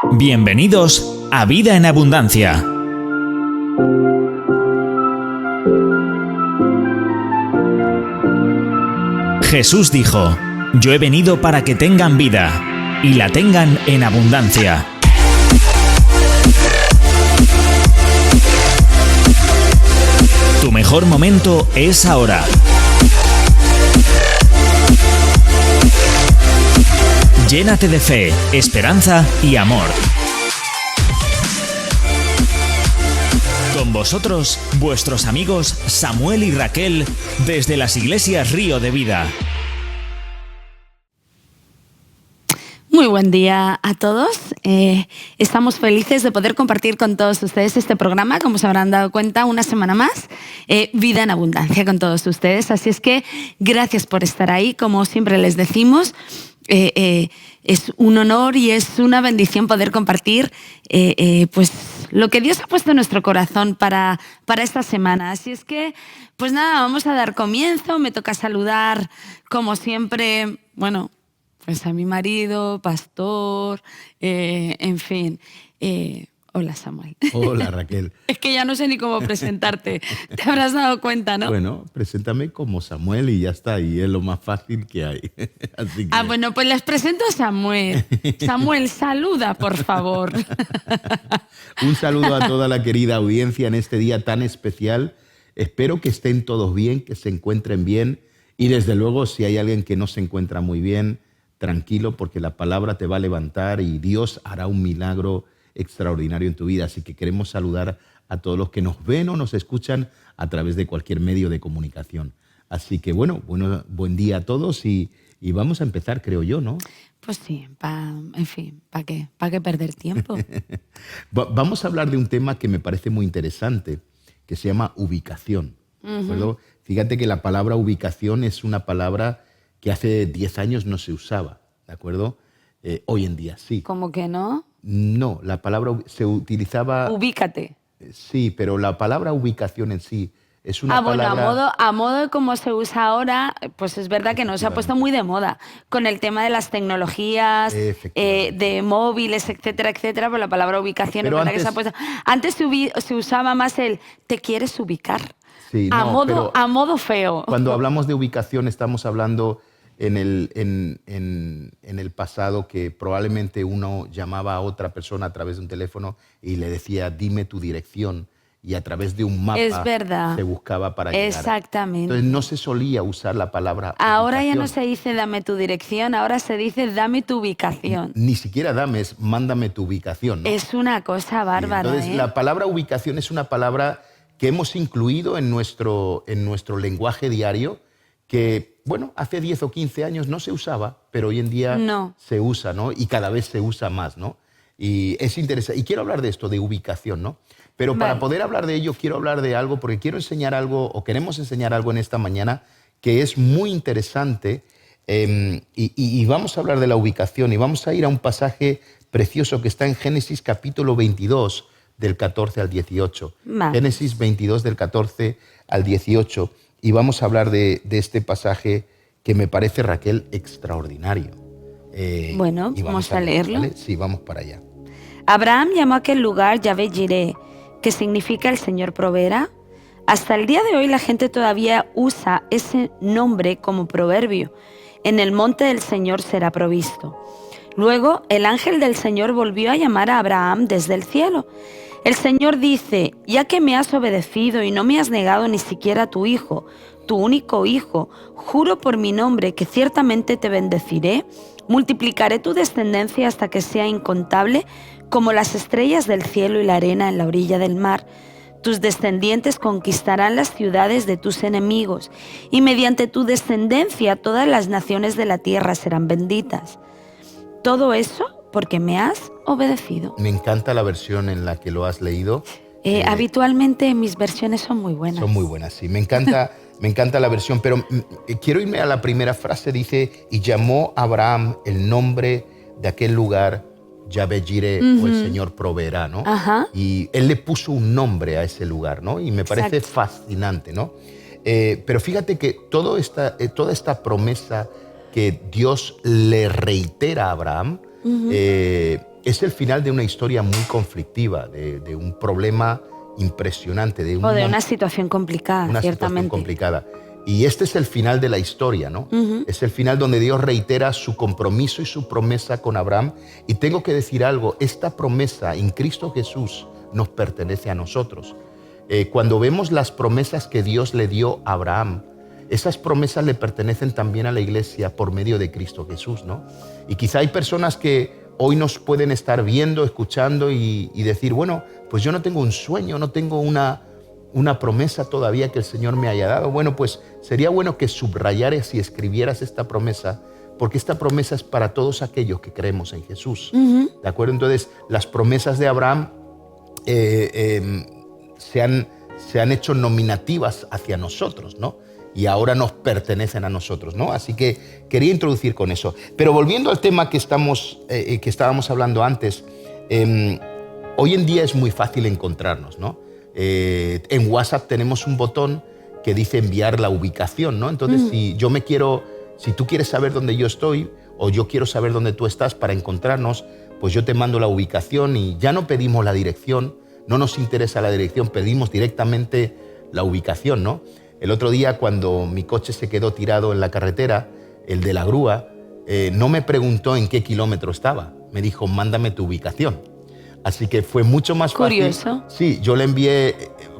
Bienvenidos a Vida en Abundancia. Jesús dijo: Yo he venido para que tengan vida y la tengan en abundancia. Tu mejor momento es ahora. Llénate de fe, esperanza y amor. Con vosotros, vuestros amigos Samuel y Raquel, desde las iglesias Río de Vida. Muy buen día a todos. Estamos felices de poder compartir con todos ustedes este programa, como se habrán dado cuenta, una semana más, Vida en Abundancia con todos ustedes. Así es que gracias por estar ahí, como siempre les decimos. Es un honor y es una bendición poder compartir pues lo que Dios ha puesto en nuestro corazón para esta semana. Así es que, pues nada, vamos a dar comienzo. Me toca saludar, como siempre, pues a mi marido, pastor, en fin. Hola, Samuel. Hola, Raquel. Es que ya no sé ni cómo presentarte. Te habrás dado cuenta, ¿no? Bueno, preséntame como Samuel y ya está. Y es lo más fácil que hay. Así que... Bueno, pues les presento a Samuel. Samuel, saluda, por favor. Un saludo a toda la querida audiencia en este día tan especial. Espero que estén todos bien, que se encuentren bien. Y desde luego, si hay alguien que no se encuentra muy bien, tranquilo, porque la palabra te va a levantar y Dios hará un milagro extraordinario en tu vida. Así que queremos saludar a todos los que nos ven o nos escuchan a través de cualquier medio de comunicación. Así que buen día a todos y vamos a empezar, creo yo, ¿no? Pues sí, en fin, ¿para qué? ¿Para qué perder tiempo? Vamos a hablar de un tema que me parece muy interesante, que se llama ubicación. ¿De acuerdo? Fíjate que la palabra ubicación es una palabra que hace 10 años no se usaba, ¿de acuerdo? Hoy en día sí. ¿Cómo que no? No, la palabra se utilizaba... Ubícate. Sí, pero la palabra ubicación en sí es una palabra... a modo de cómo se usa ahora, pues es verdad que no se ha puesto muy de moda con el tema de las tecnologías, de móviles, etcétera, etcétera, pues la palabra ubicación pero es verdad antes, que se ha puesto... Antes se usaba más el ¿te quieres ubicar? Sí, a modo feo. Cuando hablamos de ubicación estamos hablando en el pasado que probablemente uno llamaba a otra persona a través de un teléfono y le decía dime tu dirección y a través de un mapa se buscaba para llegar. Exactamente. Entonces no se solía usar la palabra ahora ubicación. Ya no se dice dame tu dirección, ahora se dice dame tu ubicación. Ni siquiera dame, es mándame tu ubicación, ¿no? Es una cosa bárbara. Entonces la palabra ubicación es una palabra que hemos incluido en nuestro lenguaje diario, que, hace 10 o 15 años no se usaba, pero hoy en día se usa, ¿no? Y cada vez se usa más, ¿no? Y es interesante. Y quiero hablar de esto, de ubicación, ¿no? Pero para poder hablar de ello, quiero hablar de algo, porque quiero enseñar algo, o queremos enseñar algo en esta mañana, que es muy interesante, y vamos a hablar de la ubicación, y vamos a ir a un pasaje precioso que está en Génesis capítulo 22, del 14 al 18. Génesis 22, del 14 al 18. Y vamos a hablar de este pasaje que me parece, Raquel, extraordinario. Vamos a leerlo. ¿Vale? Sí, vamos para allá. Abraham llamó a aquel lugar Yahvé Jireh, que significa el Señor proveerá. Hasta el día de hoy la gente todavía usa ese nombre como proverbio. En el monte del Señor será provisto. Luego el ángel del Señor volvió a llamar a Abraham desde el cielo. El Señor dice, ya que me has obedecido y no me has negado ni siquiera a tu hijo, tu único hijo, juro por mi nombre que ciertamente te bendeciré, multiplicaré tu descendencia hasta que sea incontable como las estrellas del cielo y la arena en la orilla del mar. Tus descendientes conquistarán las ciudades de tus enemigos y mediante tu descendencia todas las naciones de la tierra serán benditas. Todo eso porque me has obedecido. Me encanta la versión en la que lo has leído. Habitualmente mis versiones son muy buenas. Son muy buenas, sí. Me encanta la versión, pero quiero irme a la primera frase. Dice, y llamó a Abraham el nombre de aquel lugar, Yahvé Jireh, o el Señor proveerá, ¿no? Y él le puso un nombre a ese lugar, ¿no? Y me parece fascinante, ¿no? Pero fíjate que toda esta promesa que Dios le reitera a Abraham, es el final de una historia muy conflictiva, de un problema impresionante. O de una situación complicada, ciertamente. Situación complicada. Y este es el final de la historia, ¿no? Es el final donde Dios reitera su compromiso y su promesa con Abraham. Y tengo que decir algo, esta promesa en Cristo Jesús nos pertenece a nosotros. Cuando vemos las promesas que Dios le dio a Abraham, esas promesas le pertenecen también a la iglesia por medio de Cristo Jesús, ¿no? Y quizá hay personas que hoy nos pueden estar viendo, escuchando y decir, bueno, pues yo no tengo un sueño, no tengo una promesa todavía que el Señor me haya dado. Bueno, pues sería bueno que subrayaras y escribieras esta promesa, porque esta promesa es para todos aquellos que creemos en Jesús. ¿De acuerdo? Entonces, las promesas de Abraham se han hecho nominativas hacia nosotros, ¿no? Y ahora nos pertenecen a nosotros, ¿no? Así que quería introducir con eso. Pero volviendo al tema que estábamos hablando antes, hoy en día es muy fácil encontrarnos, ¿no? En WhatsApp tenemos un botón que dice enviar la ubicación, ¿no? Entonces, si tú quieres saber dónde yo estoy o yo quiero saber dónde tú estás para encontrarnos, pues yo te mando la ubicación y ya no pedimos la dirección, no nos interesa la dirección, pedimos directamente la ubicación, ¿no? El otro día, cuando mi coche se quedó tirado en la carretera, el de la grúa, no me preguntó en qué kilómetro estaba, me dijo, mándame tu ubicación. Así que fue mucho más fácil. Curioso. Sí, yo le envié,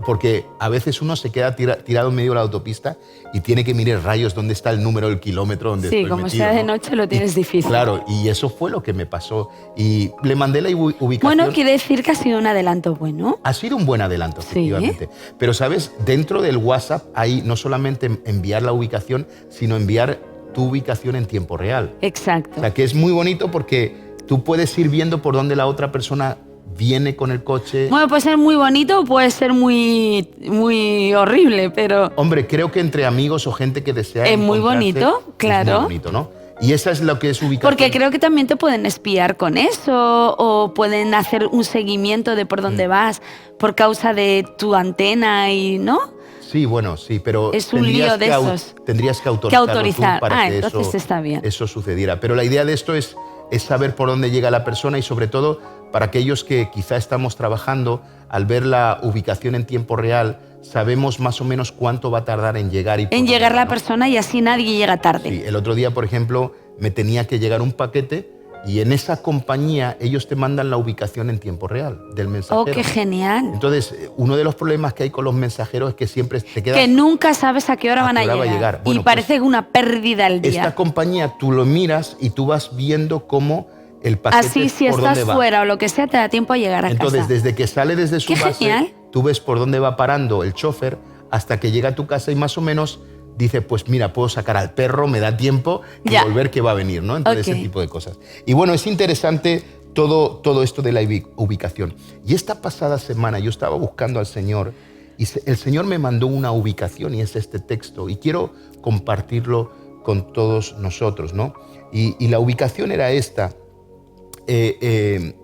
porque a veces uno se queda tirado en medio de la autopista y tiene que mirar rayos dónde está el número del kilómetro donde estoy como metido, sea de ¿no? noche lo tienes difícil. Claro, y eso fue lo que me pasó. Y le mandé la ubicación. Bueno, quiere decir que ha sido un adelanto bueno. Ha sido un buen adelanto, efectivamente. ¿Sí? Pero, ¿sabes? Dentro del WhatsApp hay no solamente enviar la ubicación, sino enviar tu ubicación en tiempo real. Exacto. O sea, que es muy bonito porque tú puedes ir viendo por dónde la otra persona viene con el coche. Bueno, puede ser muy bonito o puede ser muy, muy horrible, pero... Hombre, creo que entre amigos o gente que desea es muy bonito, claro. Es muy bonito, ¿no? Y esa es lo que es ubicación. Porque creo que también te pueden espiar con eso o pueden hacer un seguimiento de por dónde vas por causa de tu antena y, ¿no? Sí, bueno, sí, pero es un lío de esos. Tendrías que autorizar tú para que entonces está bien. Eso sucediera. Pero la idea de esto es saber por dónde llega la persona y sobre todo para aquellos que quizá estamos trabajando, al ver la ubicación en tiempo real, sabemos más o menos cuánto va a tardar en llegar. En llegar la persona y así nadie llega tarde. Sí, el otro día, por ejemplo, me tenía que llegar un paquete y en esa compañía ellos te mandan la ubicación en tiempo real del mensajero. ¡Oh, qué genial! Entonces, uno de los problemas que hay con los mensajeros es que siempre te quedas... Que nunca sabes a qué hora van a llegar. Bueno, y parece pues, una pérdida al día. Esta compañía tú lo miras y tú vas viendo cómo el paquete así si por estás dónde va. Fuera o lo que sea, te da tiempo a llegar a casa. Entonces, desde que sale desde su base, genial. Tú ves por dónde va parando el chofer hasta que llega a tu casa y más o menos dice, pues mira, puedo sacar al perro, me da tiempo y volver que va a venir, ¿no? Entonces, ese tipo de cosas. Y bueno, es interesante todo esto de la ubicación. Y esta pasada semana yo estaba buscando al Señor y el Señor me mandó una ubicación y es este texto y quiero compartirlo con todos nosotros, ¿no? Y la ubicación era esta. El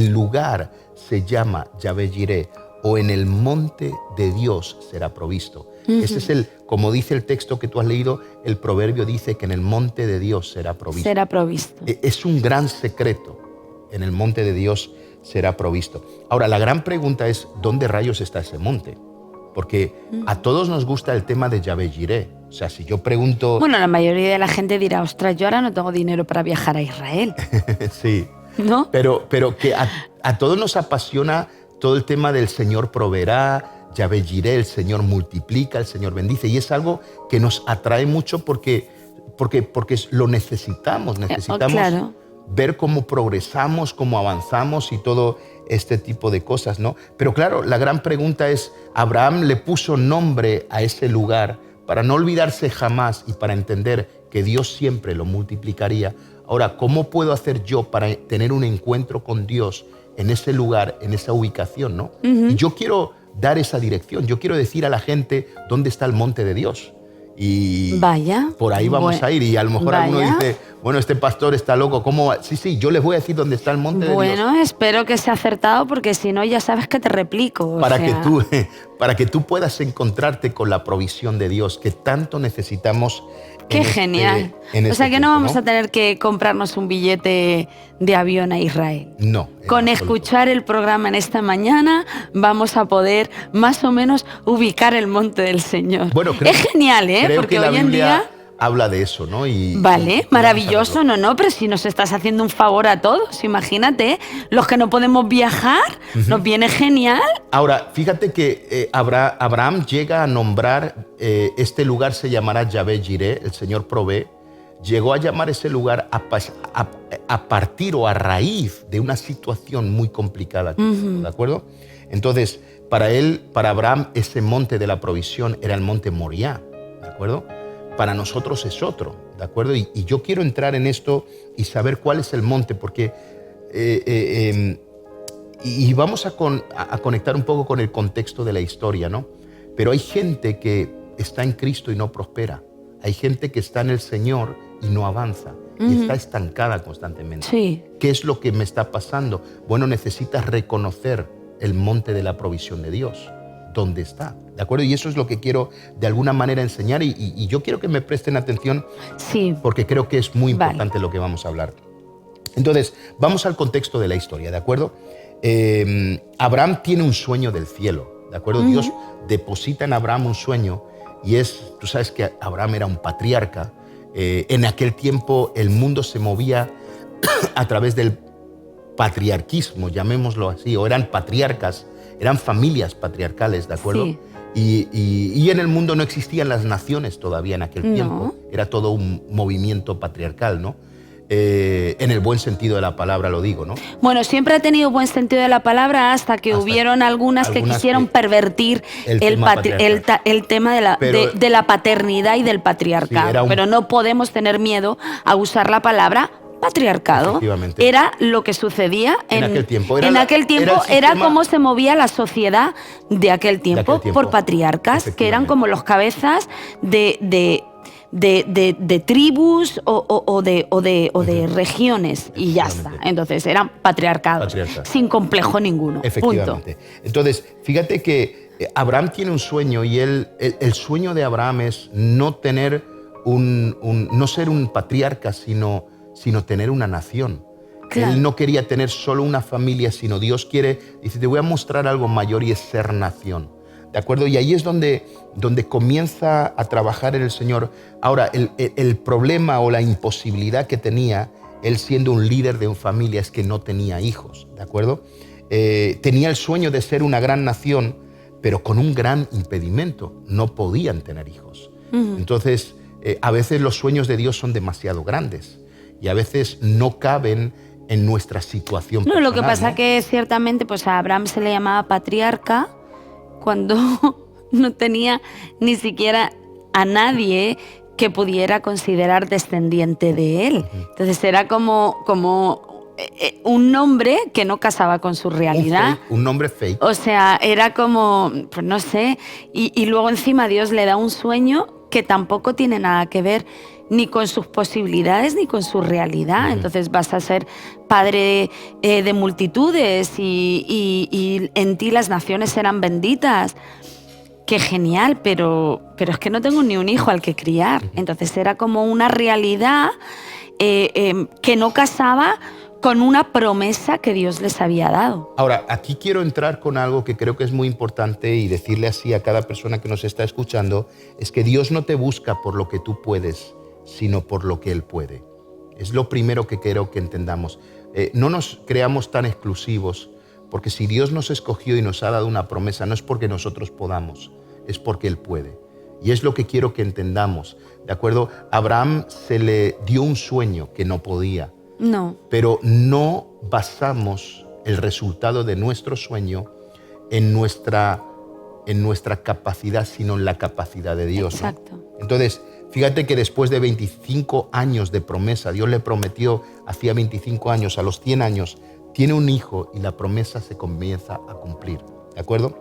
lugar se llama Yahvé Jireh, o en el monte de Dios será provisto. Ese es como dice el texto que tú has leído, el proverbio dice que en el monte de Dios será provisto. Será provisto. Es un gran secreto, en el monte de Dios será provisto. Ahora, la gran pregunta es, ¿dónde rayos está ese monte? Porque a todos nos gusta el tema de Yahvé Jireh. O sea, si yo pregunto... Bueno, la mayoría de la gente dirá, ostras, yo ahora no tengo dinero para viajar a Israel. Sí. ¿No? Pero que a todos nos apasiona todo el tema del Señor proveerá, Yahvé Jireh, el Señor multiplica, el Señor bendice. Y es algo que nos atrae mucho porque lo necesitamos. Necesitamos ver cómo progresamos, cómo avanzamos y todo este tipo de cosas, ¿no? Pero claro, la gran pregunta es, Abraham le puso nombre a ese lugar para no olvidarse jamás y para entender que Dios siempre lo multiplicaría. Ahora, ¿cómo puedo hacer yo para tener un encuentro con Dios en ese lugar, en esa ubicación, ¿no? Y yo quiero dar esa dirección. Yo quiero decir a la gente dónde está el monte de Dios. Y por ahí vamos a ir. Y a lo mejor alguno dice, bueno, este pastor está loco. ¿Cómo va? Sí, yo les voy a decir dónde está el monte de Dios. Bueno, espero que sea acertado porque si no ya sabes que te replico. para que tú puedas encontrarte con la provisión de Dios que tanto necesitamos. ¡Qué genial! O sea que no vamos a tener que comprarnos un billete de avión a Israel. No. Con escuchar el programa en esta mañana vamos a poder más o menos ubicar el monte del Señor. Bueno, es genial, ¿eh? Creo porque que hoy en día habla de eso, ¿no? Vale, maravilloso, no, pero si nos estás haciendo un favor a todos, imagínate, los que no podemos viajar, nos viene genial. Ahora, fíjate que Abraham llega a nombrar, este lugar se llamará Yahvé Jireh, el Señor provee, llegó a llamar ese lugar a partir o a raíz de una situación muy complicada, ¿de acuerdo? Entonces, para Abraham, ese monte de la provisión era el monte Moriah, ¿de acuerdo? Para nosotros es otro, ¿de acuerdo? Y yo quiero entrar en esto y saber cuál es el monte, porque y vamos a conectar un poco con el contexto de la historia, ¿no? Pero hay gente que está en Cristo y no prospera. Hay gente que está en el Señor y no avanza. Y está estancada constantemente. Sí. ¿Qué es lo que me está pasando? Bueno, necesitas reconocer el monte de la provisión de Dios. ¿Dónde está? ¿De acuerdo? Y eso es lo que quiero de alguna manera enseñar y yo quiero que me presten atención, sí, porque creo que es muy importante lo que vamos a hablar. Entonces, vamos al contexto de la historia, ¿de acuerdo? Abraham tiene un sueño del cielo, ¿de acuerdo? Dios deposita en Abraham un sueño y tú sabes que Abraham era un patriarca. En aquel tiempo el mundo se movía a través del patriarquismo, llamémoslo así, o eran patriarcas, eran familias patriarcales, ¿de acuerdo? Sí. Y en el mundo no existían las naciones todavía en aquel tiempo. Era todo un movimiento patriarcal, ¿no? En el buen sentido de la palabra lo digo, ¿no? Bueno, siempre ha tenido buen sentido de la palabra hasta que hubieron algunas que quisieron pervertir el tema de la paternidad y del patriarcado. Pero no podemos tener miedo a usar la palabra patriarcado. Era lo que sucedía en aquel tiempo. Era cómo se movía la sociedad de aquel tiempo, por patriarcas, que eran como los cabezas de tribus o de regiones, y ya está. Entonces eran patriarcados, sin complejo ninguno. Efectivamente. Punto. Entonces, fíjate que Abraham tiene un sueño y el sueño de Abraham es no tener no ser un patriarca, sino tener una nación. Claro. Él no quería tener solo una familia, sino Dios dice, te voy a mostrar algo mayor y es ser nación. ¿De acuerdo? Y ahí es donde comienza a trabajar en el Señor. Ahora, el problema o la imposibilidad que tenía, él siendo un líder de una familia, es que no tenía hijos, ¿de acuerdo? Tenía el sueño de ser una gran nación, pero con un gran impedimento. No podían tener hijos. Entonces, a veces los sueños de Dios son demasiado grandes y a veces no caben en nuestra situación personal. Lo que pasa que ciertamente pues a Abraham se le llamaba patriarca cuando no tenía ni siquiera a nadie que pudiera considerar descendiente de él. Entonces era como un nombre que no casaba con su realidad. Un nombre fake. O sea, era como, pues no sé, y luego encima Dios le da un sueño que tampoco tiene nada que ver ni con sus posibilidades ni con su realidad. Entonces vas a ser padre de multitudes y en ti las naciones serán benditas. Qué genial, pero es que no tengo ni un hijo al que criar. Entonces era como una realidad que no casaba con una promesa que Dios les había dado. Ahora, aquí quiero entrar con algo que creo que es muy importante y decirle así a cada persona que nos está escuchando, es que Dios no te busca por lo que tú puedes, sino por lo que Él puede. Es lo primero que quiero que entendamos. No nos creamos tan exclusivos, porque si Dios nos escogió y nos ha dado una promesa, no es porque nosotros podamos, es porque Él puede. Y es lo que quiero que entendamos, ¿de acuerdo? A Abraham se le dio un sueño que no podía. No. Pero no basamos el resultado de nuestro sueño en nuestra capacidad, sino en la capacidad de Dios. Exacto. ¿No? Entonces, fíjate que después de 25 años de promesa, Dios le prometió hacía 25 años, a los 100 años, tiene un hijo y la promesa se comienza a cumplir. ¿De acuerdo?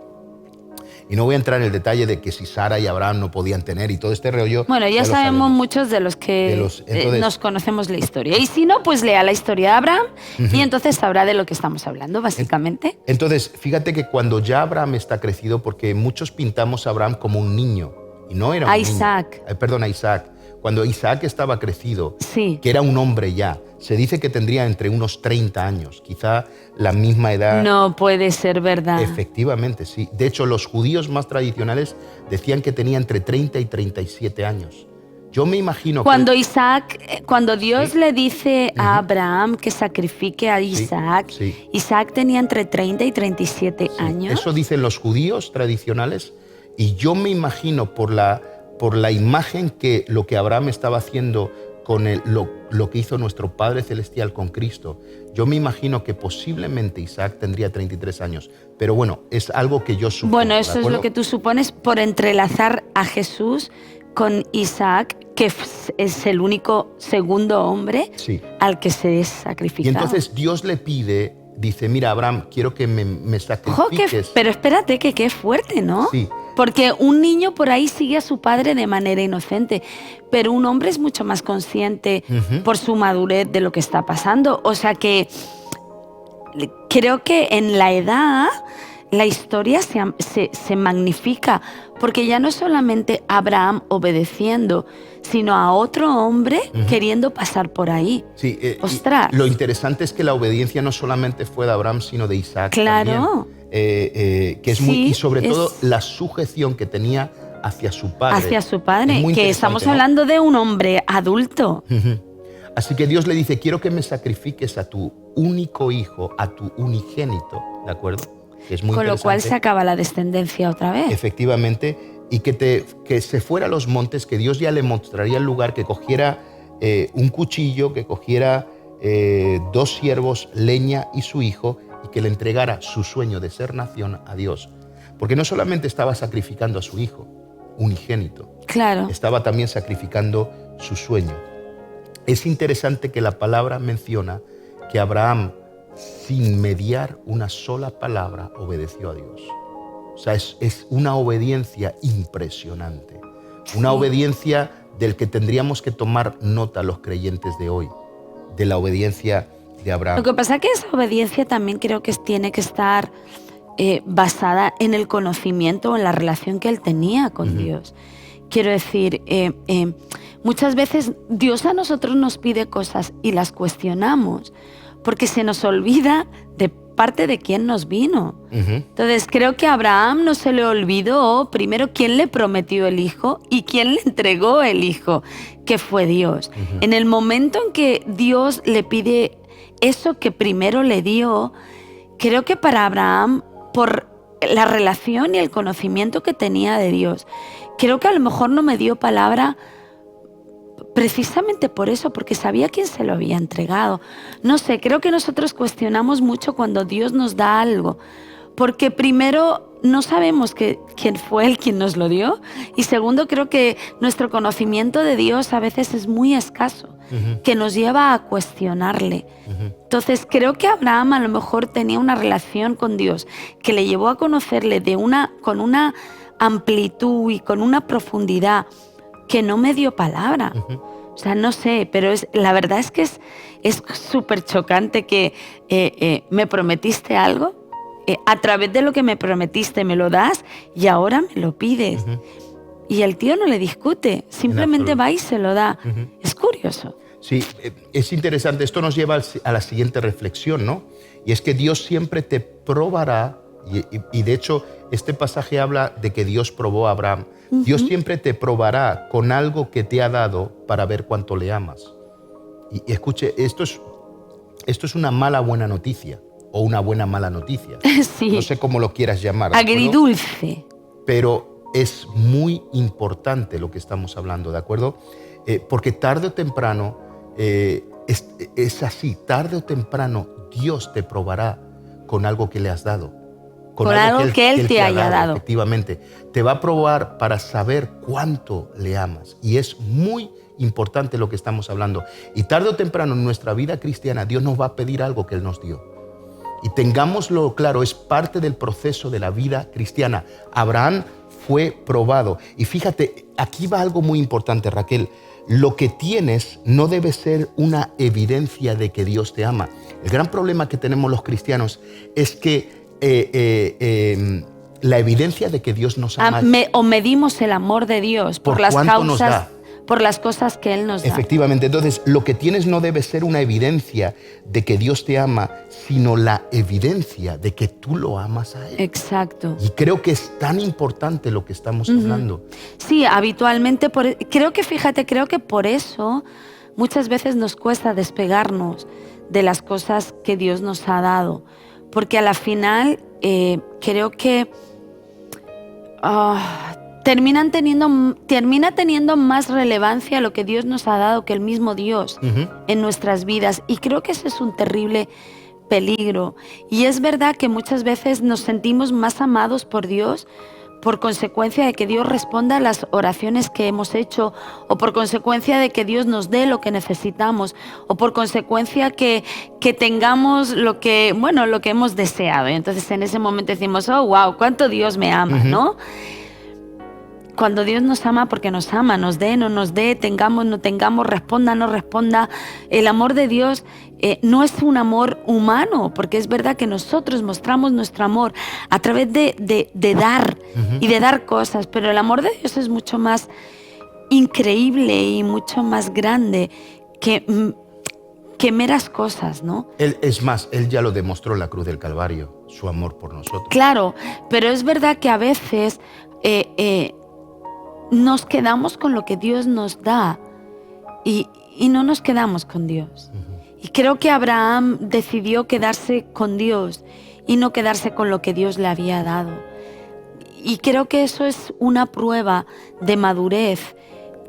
Y no voy a entrar en el detalle de que si Sara y Abraham no podían tener y todo este rollo. Bueno, ya sabemos muchos de los que entonces, nos conocemos la historia. Y si no, pues lea la historia de Abraham y entonces sabrá de lo que estamos hablando, básicamente. Entonces, fíjate que cuando ya Abraham está crecido, porque muchos pintamos a Abraham como un niño, y no era un niño. Isaac. Perdón, a Isaac. Cuando Isaac estaba crecido, sí, que era un hombre ya, se dice que tendría entre unos 30 años, quizá la misma edad. No puede ser verdad. Efectivamente, sí. De hecho, los judíos más tradicionales decían que tenía entre 30 y 37 años. Yo me imagino cuando Dios le dice a Abraham que sacrifique a Isaac, Isaac tenía entre 30 y 37 años. Eso dicen los judíos tradicionales, y yo me imagino por la imagen que lo que Abraham estaba haciendo con lo que hizo nuestro Padre Celestial con Cristo, yo me imagino que posiblemente Isaac tendría 33 años. Pero bueno, es algo que yo supongo. Bueno, eso es lo que tú supones por entrelazar a Jesús con Isaac, que es el único segundo hombre al que se es sacrificado. Y entonces Dios le pide, dice, mira, Abraham, quiero que me sacrifiques. Pero espérate, que qué fuerte, ¿no? Sí. Porque un niño por ahí sigue a su padre de manera inocente, pero un hombre es mucho más consciente por su madurez de lo que está pasando. O sea que creo que en la edad la historia se magnifica, porque ya no es solamente Abraham obedeciendo, sino a otro hombre queriendo pasar por ahí. Sí, ¡ostras! Lo interesante es que la obediencia no solamente fue de Abraham, sino de Isaac también. Que es y sobre todo la sujeción que tenía hacia su padre. Hacia su padre, que estamos hablando de un hombre adulto. Así que Dios le dice, quiero que me sacrifiques a tu único hijo, a tu unigénito, ¿de acuerdo? Que es muy Con lo cual se acaba la descendencia otra vez. Efectivamente, y que se fuera a los montes, que Dios ya le mostraría el lugar, que cogiera un cuchillo, que cogiera 2 siervos, leña y su hijo, y que le entregara su sueño de ser nación a Dios. Porque no solamente estaba sacrificando a su hijo, unigénito, claro, estaba también sacrificando su sueño. Es interesante que la palabra menciona que Abraham, sin mediar una sola palabra, obedeció a Dios. O sea, es una obediencia impresionante, una obediencia del que tendríamos que tomar nota los creyentes de hoy, de la obediencia de Abraham. Lo que pasa es que esa obediencia también creo que tiene que estar basada en el conocimiento, en la relación que él tenía con Dios. Quiero decir, muchas veces Dios a nosotros nos pide cosas y las cuestionamos porque se nos olvida de parte de quién nos vino. Entonces creo que a Abraham no se le olvidó primero quién le prometió el hijo y quién le entregó el hijo, que fue Dios. En el momento en que Dios le pide eso que primero le dio, creo que para Abraham, por la relación y el conocimiento que tenía de Dios, creo que a lo mejor no me dio palabra precisamente por eso, porque sabía quién se lo había entregado. No sé, creo que nosotros cuestionamos mucho cuando Dios nos da algo, porque primero no sabemos quién fue el quien nos lo dio, y segundo, creo que nuestro conocimiento de Dios a veces es muy escaso, que nos lleva a cuestionarle. Entonces creo que Abraham a lo mejor tenía una relación con Dios que le llevó a conocerle con una amplitud y con una profundidad que no me dio palabra. O sea, no sé, pero la verdad es que es súper chocante que me prometiste algo, a través de lo que me prometiste me lo das y ahora me lo pides. Y el tío no le discute, simplemente va y se lo da. Es curioso. Sí, es interesante. Esto nos lleva a la siguiente reflexión, ¿no? Y es que Dios siempre te probará, y de hecho este pasaje habla de que Dios probó a Abraham. Dios siempre te probará con algo que te ha dado para ver cuánto le amas. Y escuche, esto es una mala buena noticia o una buena mala noticia. Sí. No sé cómo lo quieras llamar. Agridulce. Pero es muy importante lo que estamos hablando, ¿de acuerdo? Porque tarde o temprano, es así, tarde o temprano Dios te probará con algo que le has dado. Con algo que Él te haya dado. Efectivamente. Te va a probar para saber cuánto le amas. Y es muy importante lo que estamos hablando. Y tarde o temprano en nuestra vida cristiana, Dios nos va a pedir algo que Él nos dio. Y tengámoslo claro, es parte del proceso de la vida cristiana. Abraham fue probado. Y fíjate, aquí va algo muy importante, Raquel. Lo que tienes no debe ser una evidencia de que Dios te ama. El gran problema que tenemos los cristianos es que la evidencia de que Dios nos ama... o medimos el amor de Dios por las causas, por las cosas que Él nos da. Efectivamente. Entonces, lo que tienes no debe ser una evidencia de que Dios te ama, sino la evidencia de que tú lo amas a Él. Exacto. Y creo que es tan importante lo que estamos hablando. Sí, habitualmente, creo que por eso muchas veces nos cuesta despegarnos de las cosas que Dios nos ha dado. Porque a la final creo que termina teniendo más relevancia lo que Dios nos ha dado que el mismo Dios en nuestras vidas. Y creo que ese es un terrible peligro. Y es verdad que muchas veces nos sentimos más amados por Dios por consecuencia de que Dios responda a las oraciones que hemos hecho, o por consecuencia de que Dios nos dé lo que necesitamos, o por consecuencia que tengamos lo que hemos deseado. Y entonces en ese momento decimos, oh, wow, cuánto Dios me ama, ¿no? Cuando Dios nos ama porque nos ama, nos dé, no nos dé, tengamos, no tengamos, responda, no responda. El amor de Dios no es un amor humano, porque es verdad que nosotros mostramos nuestro amor a través de dar y de dar cosas, pero el amor de Dios es mucho más increíble y mucho más grande que meras cosas, ¿no? Él ya lo demostró en la cruz del Calvario, su amor por nosotros. Claro, pero es verdad que a veces nos quedamos con lo que Dios nos da y no nos quedamos con Dios. Y creo que Abraham decidió quedarse con Dios y no quedarse con lo que Dios le había dado. Y creo que eso es una prueba de madurez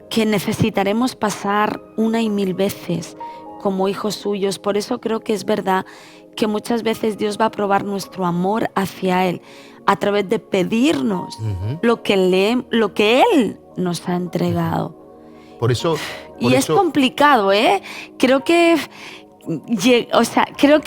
que necesitaremos pasar una y mil veces como hijos suyos. Por eso creo que es verdad que muchas veces Dios va a probar nuestro amor hacia Él a través de pedirnos lo que Él nos ha entregado. Por eso, es complicado, ¿eh? Creo que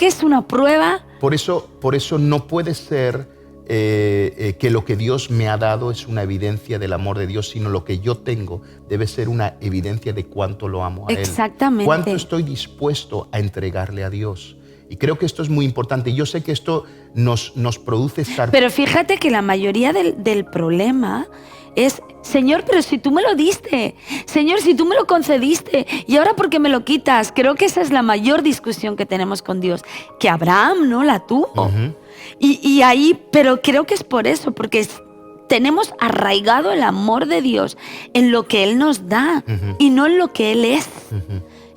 es una prueba. Por eso no puede ser que lo que Dios me ha dado es una evidencia del amor de Dios, sino lo que yo tengo debe ser una evidencia de cuánto lo amo a Él. Exactamente. Cuánto estoy dispuesto a entregarle a Dios. Y creo que esto es muy importante. Yo sé que esto nos produce estar... Pero fíjate que la mayoría del problema es, Señor, pero si tú me lo diste, Señor, si tú me lo concediste, y ahora ¿por qué me lo quitas? Creo que esa es la mayor discusión que tenemos con Dios, que Abraham no la tuvo. Y ahí, pero creo que es por eso, porque tenemos arraigado el amor de Dios en lo que Él nos da y no en lo que Él es.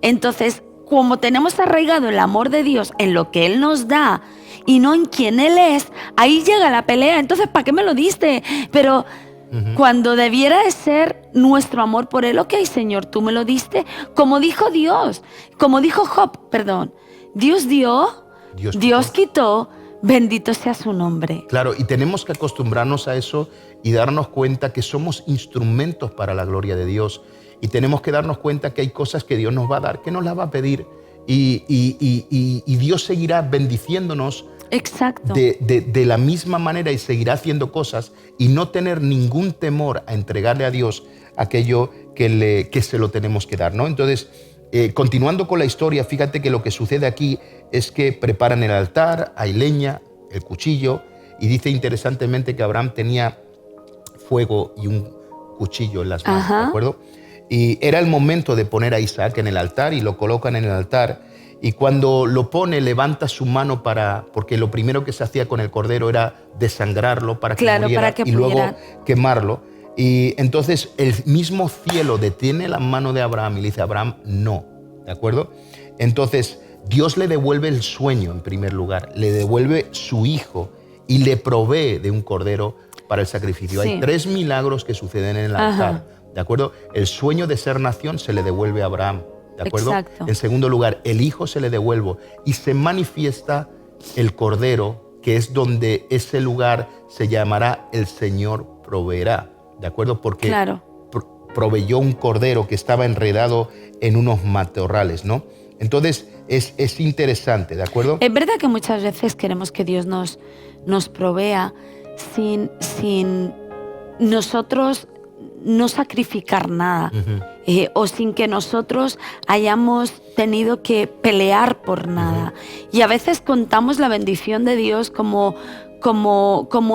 Entonces, como tenemos arraigado el amor de Dios en lo que Él nos da y no en quien Él es, ahí llega la pelea. Entonces, ¿para qué me lo diste? Pero cuando debiera de ser nuestro amor por Él, ok, Señor, tú me lo diste, como dijo Job, perdón. Dios dio, Dios quitó, bendito sea su nombre. Claro, y tenemos que acostumbrarnos a eso y darnos cuenta que somos instrumentos para la gloria de Dios. Y tenemos que darnos cuenta que hay cosas que Dios nos va a dar, que nos las va a pedir. Y Dios seguirá bendiciéndonos. Exacto. De la misma manera, y seguirá haciendo cosas, y no tener ningún temor a entregarle a Dios aquello que se lo tenemos que dar, ¿no? Entonces, continuando con la historia, fíjate que lo que sucede aquí es que preparan el altar, hay leña, el cuchillo, y dice interesantemente que Abraham tenía fuego y un cuchillo en las manos, ¿de acuerdo? Y era el momento de poner a Isaac en el altar, y lo colocan en el altar. Y cuando lo pone, levanta su mano porque lo primero que se hacía con el cordero era desangrarlo para que muriera y luego quemarlo. Y entonces el mismo cielo detiene la mano de Abraham y le dice a Abraham, no, ¿de acuerdo? Entonces Dios le devuelve el sueño en primer lugar, le devuelve su hijo y le provee de un cordero para el sacrificio. Sí. Hay 3 milagros que suceden en el altar, ¿de acuerdo? El sueño de ser nación se le devuelve a Abraham, ¿de acuerdo? Exacto. En segundo lugar, el hijo se le devuelve y se manifiesta el cordero, que es donde ese lugar se llamará el Señor proveerá, ¿de acuerdo? Porque proveyó un cordero que estaba enredado en unos matorrales, ¿no? Entonces es interesante, ¿de acuerdo? Es verdad que muchas veces queremos que Dios nos provea sin nosotros no sacrificar nada, o sin que nosotros hayamos tenido que pelear por nada. Y a veces contamos la bendición de Dios como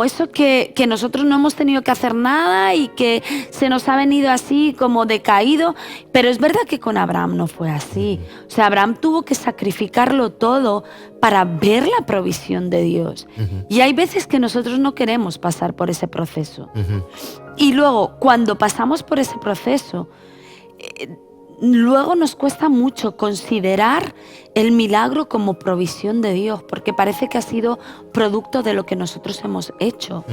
eso que nosotros no hemos tenido que hacer nada y que se nos ha venido así como decaído, pero es verdad que con Abraham no fue así. O sea, Abraham tuvo que sacrificarlo todo para ver la provisión de Dios. Y hay veces que nosotros no queremos pasar por ese proceso. Y luego, cuando pasamos por ese proceso, luego nos cuesta mucho considerar el milagro como provisión de Dios, porque parece que ha sido producto de lo que nosotros hemos hecho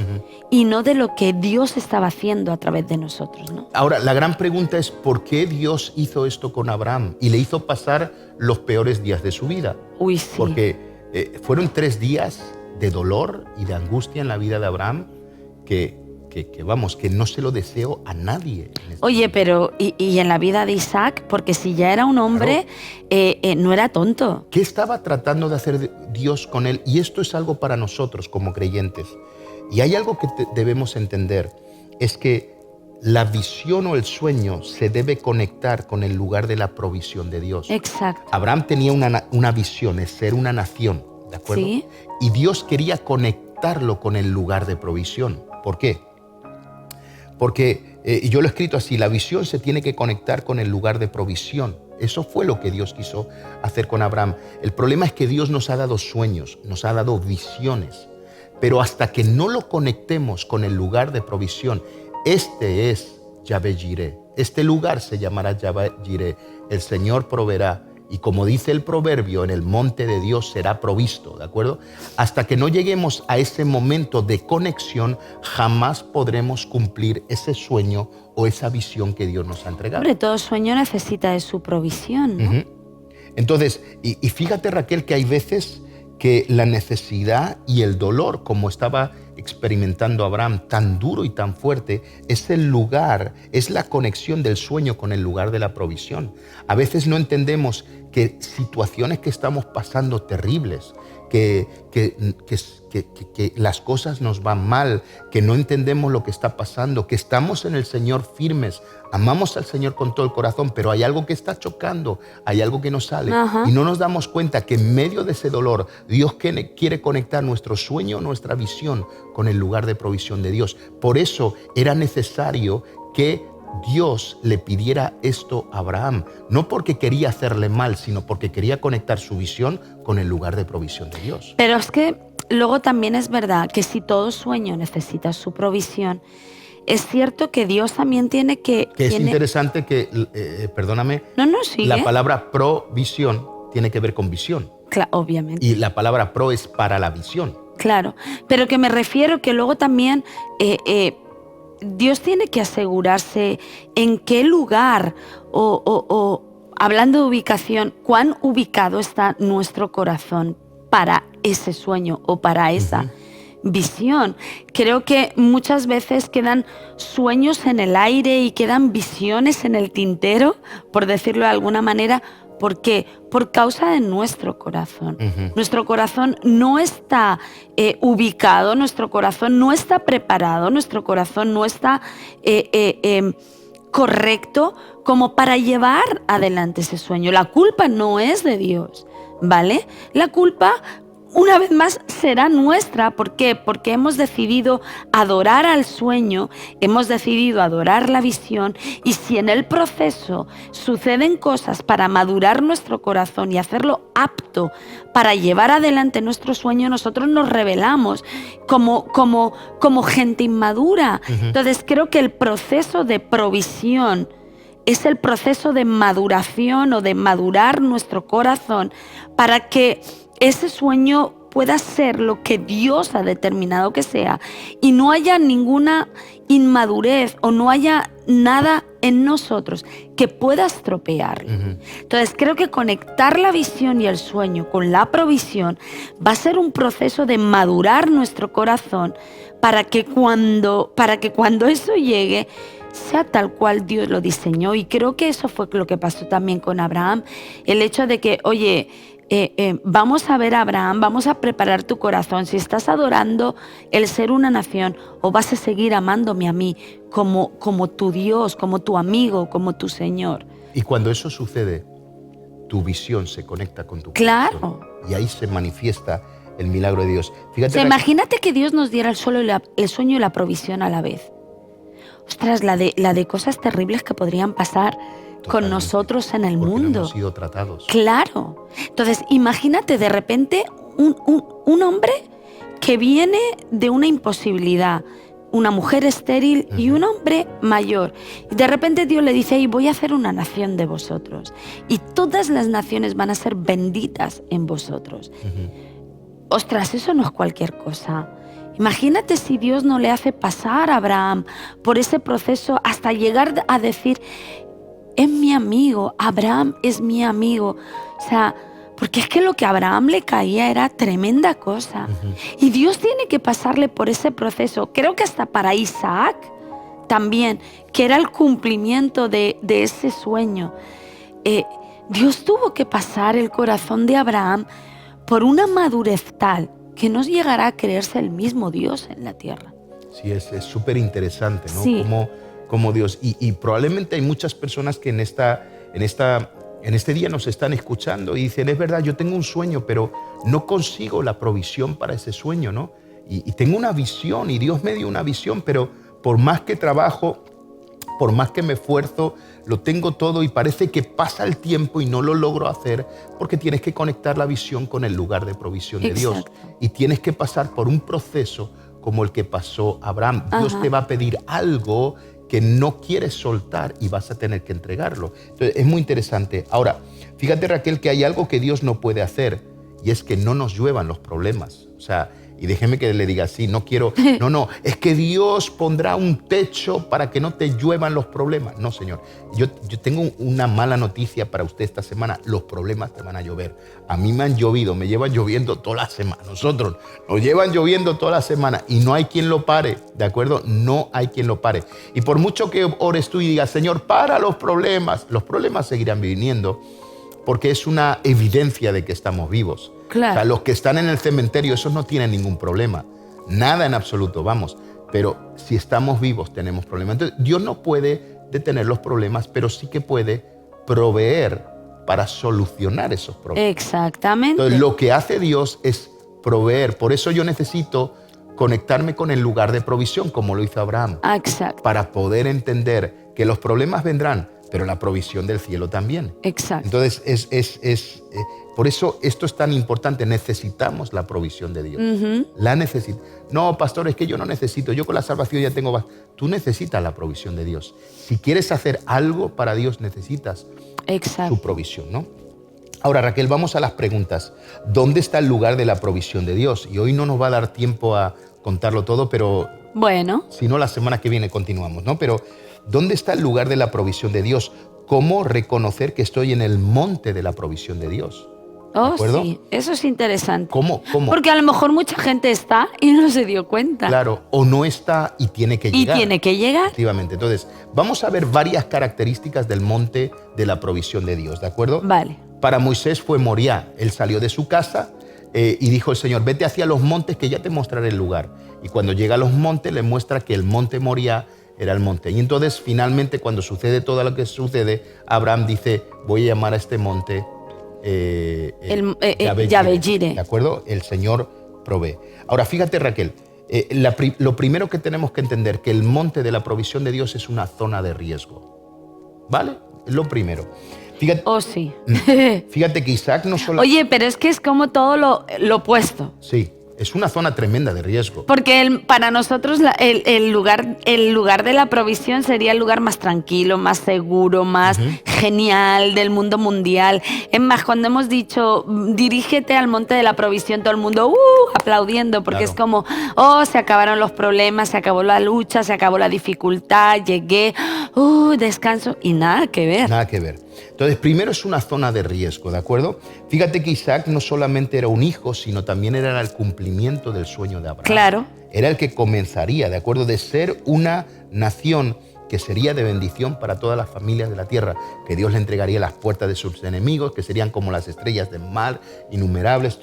y no de lo que Dios estaba haciendo a través de nosotros, ¿no? Ahora, la gran pregunta es ¿por qué Dios hizo esto con Abraham y le hizo pasar los peores días de su vida? Uy, sí. Porque fueron 3 días de dolor y de angustia en la vida de Abraham que no se lo deseo a nadie. Oye, pero y en la vida de Isaac, porque si ya era un hombre, claro, no era tonto. ¿Qué estaba tratando de hacer Dios con él? Y esto es algo para nosotros como creyentes. Y hay algo que debemos entender, es que la visión o el sueño se debe conectar con el lugar de la provisión de Dios. Exacto. Abraham tenía una visión, es ser una nación, ¿de acuerdo? Sí. Y Dios quería conectarlo con el lugar de provisión. ¿Por qué? Porque yo lo he escrito así, la visión se tiene que conectar con el lugar de provisión. Eso fue lo que Dios quiso hacer con Abraham. El problema es que Dios nos ha dado sueños, nos ha dado visiones, pero hasta que no lo conectemos con el lugar de provisión, este es Yahvé Jireh. Este lugar se llamará Yahvé Jireh. El Señor proveerá. Y como dice el proverbio, en el monte de Dios será provisto, ¿de acuerdo? Hasta que no lleguemos a ese momento de conexión, jamás podremos cumplir ese sueño o esa visión que Dios nos ha entregado. Hombre, todo sueño necesita de su provisión, ¿no? Entonces, y fíjate, Raquel, que hay veces que la necesidad y el dolor, como estaba experimentando Abraham, tan duro y tan fuerte, es el lugar, es la conexión del sueño con el lugar de la provisión. A veces no entendemos que situaciones que estamos pasando terribles, que las cosas nos van mal, que no entendemos lo que está pasando, que estamos en el Señor firmes, amamos al Señor con todo el corazón, pero hay algo que está chocando, hay algo que no sale. Y no nos damos cuenta que en medio de ese dolor Dios quiere conectar nuestro sueño, nuestra visión con el lugar de provisión de Dios. Por eso era necesario que Dios le pidiera esto a Abraham, no porque quería hacerle mal, sino porque quería conectar su visión con el lugar de provisión de Dios. Pero es que luego también es verdad que si todo sueño necesita su provisión, es cierto que Dios también tiene que... Es interesante que, perdóname, sigue. La palabra provisión tiene que ver con visión. Claro, obviamente. Y la palabra pro es para la visión. Claro, pero que me refiero que luego también... Dios tiene que asegurarse en qué lugar o hablando de ubicación, cuán ubicado está nuestro corazón para ese sueño o para esa visión. Creo que muchas veces quedan sueños en el aire y quedan visiones en el tintero, por decirlo de alguna manera. ¿Por qué? Por causa de nuestro corazón. Nuestro corazón no está ubicado, nuestro corazón no está preparado, nuestro corazón no está correcto como para llevar adelante ese sueño. La culpa no es de Dios, ¿vale? La culpa, una vez más, será nuestra. ¿Por qué? Porque hemos decidido adorar al sueño, hemos decidido adorar la visión, y si en el proceso suceden cosas para madurar nuestro corazón y hacerlo apto para llevar adelante nuestro sueño, nosotros nos rebelamos como gente inmadura. Entonces creo que el proceso de provisión es el proceso de maduración o de madurar nuestro corazón para que ese sueño pueda ser lo que Dios ha determinado que sea y no haya ninguna inmadurez o no haya nada en nosotros que pueda estropearlo. Entonces creo que conectar la visión y el sueño con la provisión va a ser un proceso de madurar nuestro corazón para que cuando eso llegue sea tal cual Dios lo diseñó. Y creo que eso fue lo que pasó también con Abraham. El hecho de que, oye, vamos a ver a Abraham, vamos a preparar tu corazón. Si estás adorando el ser una nación, o vas a seguir amándome a mí como tu Dios, como tu amigo, como tu Señor. Y cuando eso sucede, tu visión se conecta con tu corazón. Claro. Y ahí se manifiesta el milagro de Dios. Fíjate, o sea, imagínate que Dios nos diera el sueño y la provisión a la vez. Ostras, la de cosas terribles que podrían pasar con nosotros en el mundo. No hemos sido tratados. Claro. Entonces, imagínate de repente un hombre que viene de una imposibilidad, una mujer estéril y un hombre mayor. Y de repente Dios le dice, voy a hacer una nación de vosotros. Y todas las naciones van a ser benditas en vosotros. Ostras, eso no es cualquier cosa. Imagínate si Dios no le hace pasar a Abraham por ese proceso hasta llegar a decir, es mi amigo, Abraham es mi amigo. O sea, porque es que lo que a Abraham le caía era tremenda cosa. Y Dios tiene que pasarle por ese proceso. Creo que hasta para Isaac también, que era el cumplimiento de ese sueño. Dios tuvo que pasar el corazón de Abraham por una madurez tal que no llegará a creerse el mismo Dios en la tierra. Sí, es súper interesante, ¿no? Sí. Como Dios. Y probablemente hay muchas personas que en este día nos están escuchando y dicen, es verdad, yo tengo un sueño, pero no consigo la provisión para ese sueño, ¿no? Y tengo una visión y Dios me dio una visión, pero por más que trabajo, por más que me esfuerzo, lo tengo todo y parece que pasa el tiempo y no lo logro hacer porque tienes que conectar la visión con el lugar de provisión de Dios. Y tienes que pasar por un proceso como el que pasó Abraham. Dios te va a pedir algo que no quieres soltar y vas a tener que entregarlo. Entonces, es muy interesante. Ahora, fíjate, Raquel, que hay algo que Dios no puede hacer y es que no nos lluevan los problemas. O sea, y déjeme que le diga así, no quiero, no, es que Dios pondrá un techo para que no te lluevan los problemas. No, Señor, yo tengo una mala noticia para usted esta semana, los problemas te van a llover. A mí me han llovido, me llevan lloviendo toda la semana, nosotros nos llevan lloviendo toda la semana y no hay quien lo pare, ¿de acuerdo? No hay quien lo pare. Y por mucho que ores tú y digas, Señor, para los problemas seguirán viniendo porque es una evidencia de que estamos vivos. Claro. O sea, los que están en el cementerio, esos no tienen ningún problema. Nada en absoluto, vamos. Pero si estamos vivos, tenemos problemas. Entonces, Dios no puede detener los problemas, pero sí que puede proveer para solucionar esos problemas. Exactamente. Entonces, lo que hace Dios es proveer. Por eso yo necesito conectarme con el lugar de provisión, como lo hizo Abraham. Exacto. Para poder entender que los problemas vendrán, pero la provisión del cielo también. Exacto. Entonces, por eso esto es tan importante. Necesitamos la provisión de Dios. La necesitamos. No, pastor, es que yo no necesito. Yo con la salvación ya tengo... Tú necesitas la provisión de Dios. Si quieres hacer algo para Dios, necesitas su provisión, ¿no? Ahora, Raquel, vamos a las preguntas. ¿Dónde está el lugar de la provisión de Dios? Y hoy no nos va a dar tiempo a contarlo todo, pero... Bueno. Si no, la semana que viene continuamos, ¿no? Pero... ¿dónde está el lugar de la provisión de Dios? ¿Cómo reconocer que estoy en el monte de la provisión de Dios? Oh, sí, eso es interesante. ¿Cómo? Porque a lo mejor mucha gente está y no se dio cuenta. Claro, o no está y tiene que llegar. Y tiene que llegar. Efectivamente. Entonces, vamos a ver varias características del monte de la provisión de Dios, ¿de acuerdo? Vale. Para Moisés fue Moriah. Él salió de su casa y dijo el Señor, vete hacia los montes que ya te mostraré el lugar. Y cuando llega a los montes, le muestra que el monte Moriah era el monte. Y entonces, finalmente, cuando sucede todo lo que sucede, Abraham dice, voy a llamar a este monte Yahvé Jireh. ¿De acuerdo? El Señor provee. Ahora, fíjate, Raquel, lo primero que tenemos que entender, que el monte de la provisión de Dios es una zona de riesgo. ¿Vale? Lo primero. Fíjate, sí. Fíjate que Isaac no solo... Oye, pero es que es como todo lo opuesto. Sí. Es una zona tremenda de riesgo. Porque para nosotros el lugar de la provisión sería el lugar más tranquilo, más seguro, más genial del mundo mundial. Es más, cuando hemos dicho, dirígete al monte de la provisión, todo el mundo aplaudiendo, porque es como, se acabaron los problemas, se acabó la lucha, se acabó la dificultad, llegué, descanso, y nada que ver. Nada que ver. Entonces, primero es una zona de riesgo, ¿de acuerdo? Fíjate que Isaac no solamente era un hijo, sino también era el cumplimiento del sueño de Abraham. Claro. Era el que comenzaría, ¿de acuerdo? De ser una nación que sería de bendición para todas las familias de la tierra, que Dios le entregaría las puertas de sus enemigos, que serían como las estrellas del mar, innumerables,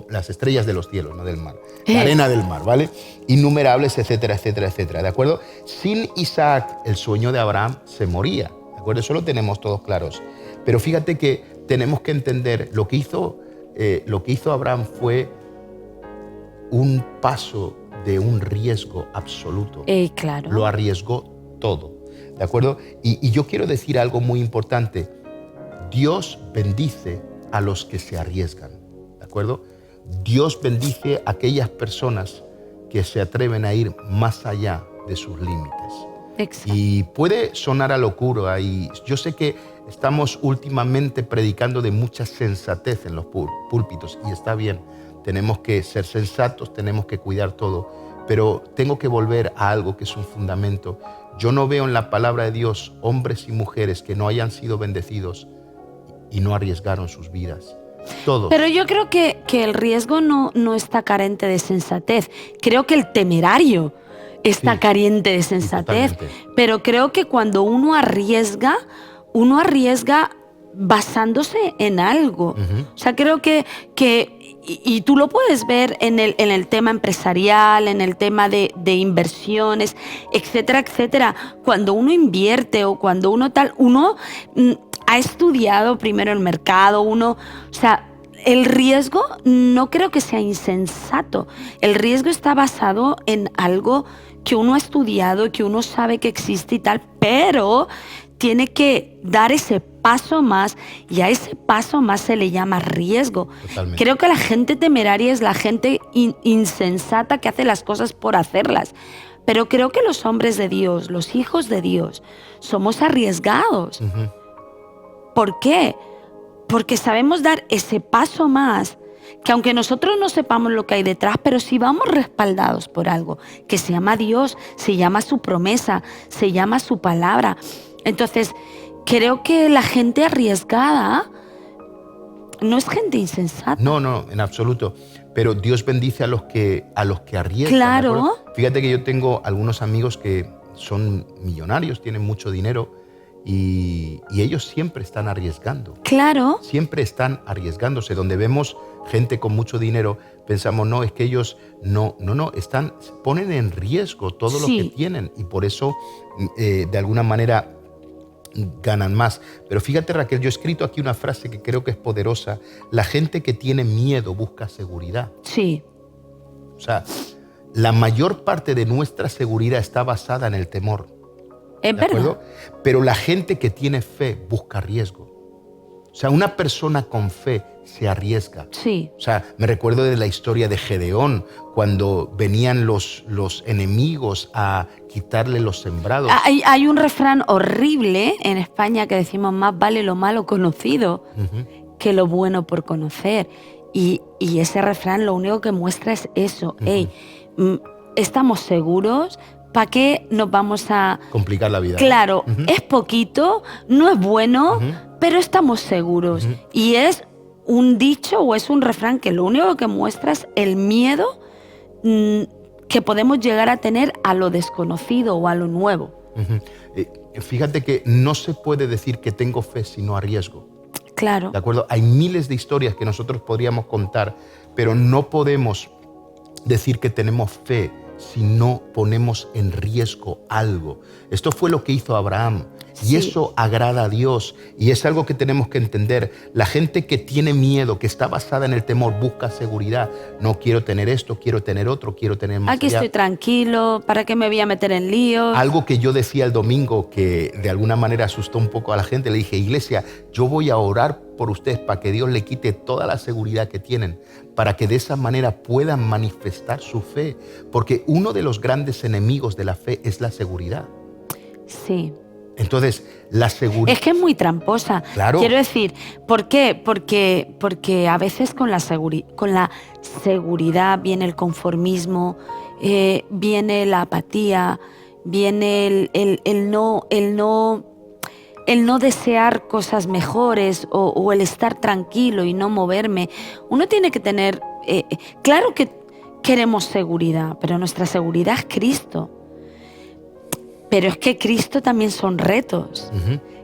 las estrellas de los cielos, no del mar, la arena del mar, ¿vale? Innumerables, etcétera, etcétera, etcétera, ¿de acuerdo? Sin Isaac, el sueño de Abraham se moría, ¿de acuerdo? Eso lo tenemos todos claros. Pero fíjate que tenemos que entender, lo que hizo Abraham fue un paso de un riesgo absoluto. Claro. Lo arriesgó todo, ¿de acuerdo? Y yo quiero decir algo muy importante. Dios bendice a los que se arriesgan, ¿de acuerdo? Dios bendice a aquellas personas que se atreven a ir más allá de sus límites. Exacto. Y puede sonar a locura, y yo sé que estamos últimamente predicando de mucha sensatez en los púlpitos, y está bien, tenemos que ser sensatos, tenemos que cuidar todo, pero tengo que volver a algo que es un fundamento. Yo no veo en la palabra de Dios hombres y mujeres que no hayan sido bendecidos y no arriesgaron sus vidas. Todos. Pero yo creo que el riesgo no está carente de sensatez. Creo que el temerario está carente de sensatez. Pero creo que cuando uno arriesga basándose en algo. O sea, creo que y tú lo puedes ver en el tema empresarial, en el tema de inversiones, etcétera, etcétera. Cuando uno invierte o cuando uno ha estudiado primero el mercado, o sea, el riesgo no creo que sea insensato. El riesgo está basado en algo que uno ha estudiado, que uno sabe que existe y tal, pero tiene que dar ese paso más, y a ese paso más se le llama riesgo. Totalmente. Creo que la gente temeraria es la gente insensata que hace las cosas por hacerlas. Pero creo que los hombres de Dios, los hijos de Dios, somos arriesgados. ¿Por qué? Porque sabemos dar ese paso más, que aunque nosotros no sepamos lo que hay detrás, pero si vamos respaldados por algo que se llama Dios, se llama su promesa, se llama su palabra. Entonces, creo que la gente arriesgada no es gente insensata. No, en absoluto. Pero Dios bendice a los que arriesgan. Claro. Fíjate que yo tengo algunos amigos que son millonarios, tienen mucho dinero, y ellos siempre están arriesgando. Claro. Siempre están arriesgándose. Donde vemos gente con mucho dinero, pensamos, no, es que ellos ponen en riesgo todo lo que tienen, y por eso, de alguna manera, ganan más. Pero fíjate, Raquel, yo he escrito aquí una frase que creo que es poderosa. La gente que tiene miedo busca seguridad. Sí. O sea, la mayor parte de nuestra seguridad está basada en el temor. Es verdad. Pero la gente que tiene fe busca riesgo. O sea, una persona con fe se arriesga. Sí. O sea, me recuerdo de la historia de Gedeón, cuando venían los enemigos a quitarle los sembrados. Hay un refrán horrible en España que decimos: más vale lo malo conocido que lo bueno por conocer. Y ese refrán lo único que muestra es eso. Estamos seguros. ¿Para qué nos vamos a complicar la vida? Claro, es poquito, no es bueno, pero estamos seguros. Y es un dicho o es un refrán que lo único que muestra es el miedo que podemos llegar a tener a lo desconocido o a lo nuevo. Fíjate que no se puede decir que tengo fe si no arriesgo. Claro. ¿De acuerdo? Hay miles de historias que nosotros podríamos contar, pero no podemos decir que tenemos fe si no ponemos en riesgo algo. Esto fue lo que hizo Abraham. Y eso agrada a Dios, y es algo que tenemos que entender. La gente que tiene miedo, que está basada en el temor, busca seguridad. No quiero tener esto, quiero tener otro, quiero tener más Aquí allá. estoy tranquilo, ¿para qué me voy a meter en líos? Algo que yo decía el domingo, que de alguna manera asustó un poco a la gente, le dije: iglesia, yo voy a orar por ustedes para que Dios le quite toda la seguridad que tienen, para que de esa manera puedan manifestar su fe. Porque uno de los grandes enemigos de la fe es la seguridad. Sí. Entonces, la seguridad... Es que es muy tramposa. Claro. Quiero decir, ¿por qué? Porque a veces con la seguridad viene el conformismo, viene la apatía, viene el no desear cosas mejores o el estar tranquilo y no moverme. Uno tiene que tener... claro que queremos seguridad, pero nuestra seguridad es Cristo. pero es que Cristo también son retos.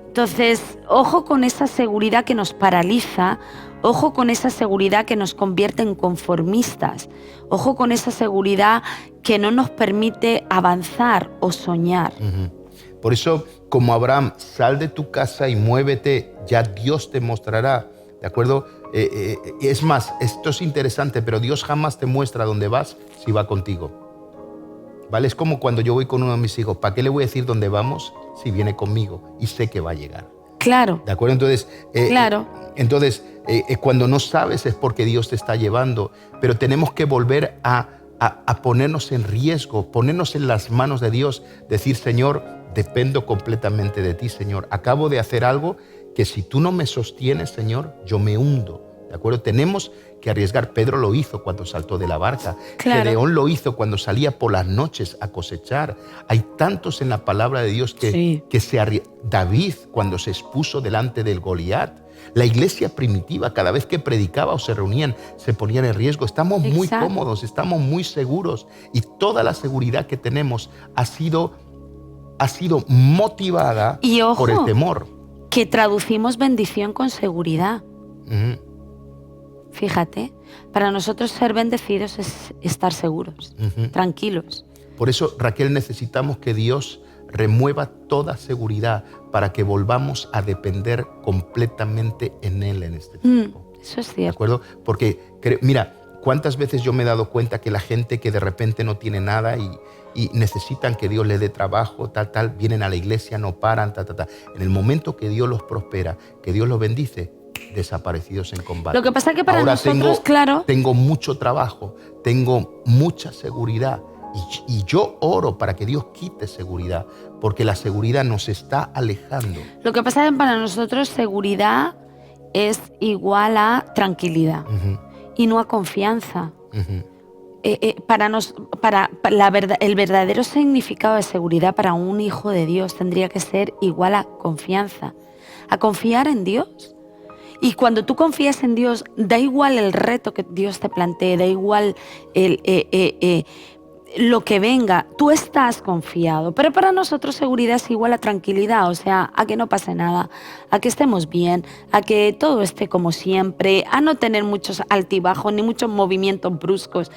Entonces, ojo con esa seguridad que nos paraliza, ojo con esa seguridad que nos convierte en conformistas, ojo con esa seguridad que no nos permite avanzar o soñar. Por eso, como Abraham, sal de tu casa y muévete, ya Dios te mostrará, ¿de acuerdo? Es más, esto es interesante, pero Dios jamás te muestra dónde vas si va contigo. ¿Vale? Es como cuando yo voy con uno de mis hijos, ¿para qué le voy a decir dónde vamos si viene conmigo y sé que va a llegar? Claro. ¿De acuerdo? Entonces, claro. Cuando no sabes es porque Dios te está llevando, pero tenemos que volver a ponernos en riesgo, ponernos en las manos de Dios, decir, Señor, dependo completamente de ti, Señor. Acabo de hacer algo que si tú no me sostienes, Señor, yo me hundo. ¿De acuerdo? Tenemos que arriesgar. Pedro lo hizo cuando saltó de la barca. Claro. Gedeón lo hizo cuando salía por las noches a cosechar. Hay tantos en la palabra de Dios que se arriesgan. David cuando se expuso delante del Goliat. La iglesia primitiva, cada vez que predicaba o se reunían, se ponían en riesgo. Estamos muy cómodos, estamos muy seguros. Y toda la seguridad que tenemos ha sido motivada y ojo, por el temor. Que traducimos bendición con seguridad. Fíjate, para nosotros ser bendecidos es estar seguros, tranquilos. Por eso, Raquel, necesitamos que Dios remueva toda seguridad para que volvamos a depender completamente en Él en este tiempo. Eso es cierto. ¿De acuerdo? Porque, mira, cuántas veces yo me he dado cuenta que la gente que de repente no tiene nada y necesitan que Dios les dé trabajo, tal, vienen a la iglesia, no paran, En el momento que Dios los prospera, que Dios los bendice, desaparecidos en combate. Lo que pasa es que para ahora nosotros, tengo mucho trabajo, tengo mucha seguridad y yo oro para que Dios quite seguridad, porque la seguridad nos está alejando. Lo que pasa es que para nosotros seguridad es igual a tranquilidad y no a confianza. El verdadero significado de seguridad para un hijo de Dios tendría que ser igual a confianza, a confiar en Dios. Y cuando tú confías en Dios, da igual el reto que Dios te plantee, da igual lo que venga, tú estás confiado. Pero para nosotros seguridad es igual a tranquilidad, o sea, a que no pase nada, a que estemos bien, a que todo esté como siempre, a no tener muchos altibajos ni muchos movimientos bruscos.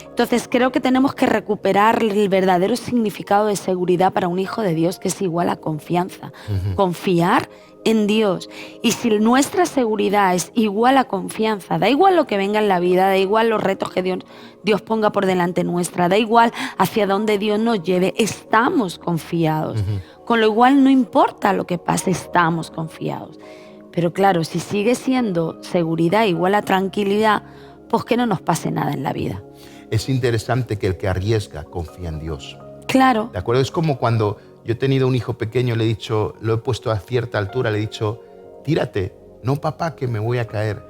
Entonces creo que tenemos que recuperar el verdadero significado de seguridad para un hijo de Dios, que es igual a confianza. Confiar en Dios. Y si nuestra seguridad es igual a confianza, da igual lo que venga en la vida, da igual los retos que Dios ponga por delante nuestra, da igual hacia dónde Dios nos lleve, estamos confiados. Con lo igual no importa lo que pase, estamos confiados. Pero claro, si sigue siendo seguridad igual a tranquilidad, pues que no nos pase nada en la vida. Es interesante que el que arriesga confía en Dios. Claro. ¿De acuerdo? Es como cuando yo he tenido un hijo pequeño, le he dicho, lo he puesto a cierta altura, le he dicho, tírate, no papá que me voy a caer.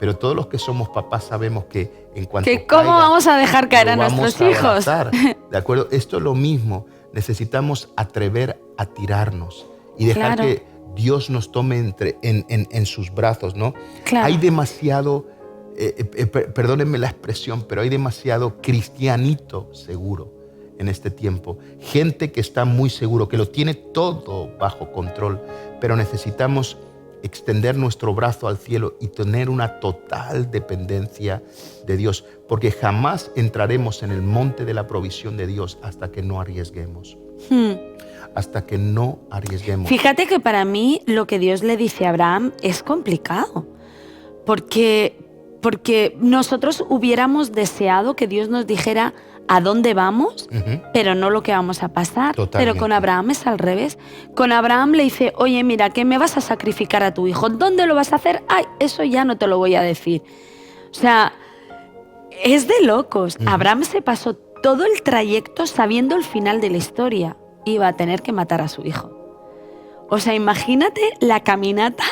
Pero todos los que somos papás sabemos que en cuanto que ¿cómo vamos a dejar caer a nuestros hijos? ¿De acuerdo? Esto es lo mismo. Necesitamos atrever a tirarnos y dejar que Dios nos tome en sus brazos, ¿no? Claro. Hay demasiado, perdónenme la expresión, pero hay demasiado cristianito seguro en este tiempo. Gente que está muy seguro, que lo tiene todo bajo control, pero necesitamos extender nuestro brazo al cielo y tener una total dependencia de Dios, porque jamás entraremos en el monte de la provisión de Dios hasta que no arriesguemos. Hasta que no arriesguemos. Fíjate que para mí lo que Dios le dice a Abraham es complicado, porque nosotros hubiéramos deseado que Dios nos dijera a dónde vamos, pero no lo que vamos a pasar. Totalmente. Pero con Abraham es al revés. Con Abraham le dice, oye, mira, que me vas a sacrificar a tu hijo. ¿Dónde lo vas a hacer? Ay, eso ya no te lo voy a decir. O sea, es de locos. Abraham se pasó todo el trayecto sabiendo el final de la historia. Iba a tener que matar a su hijo. O sea, imagínate la caminata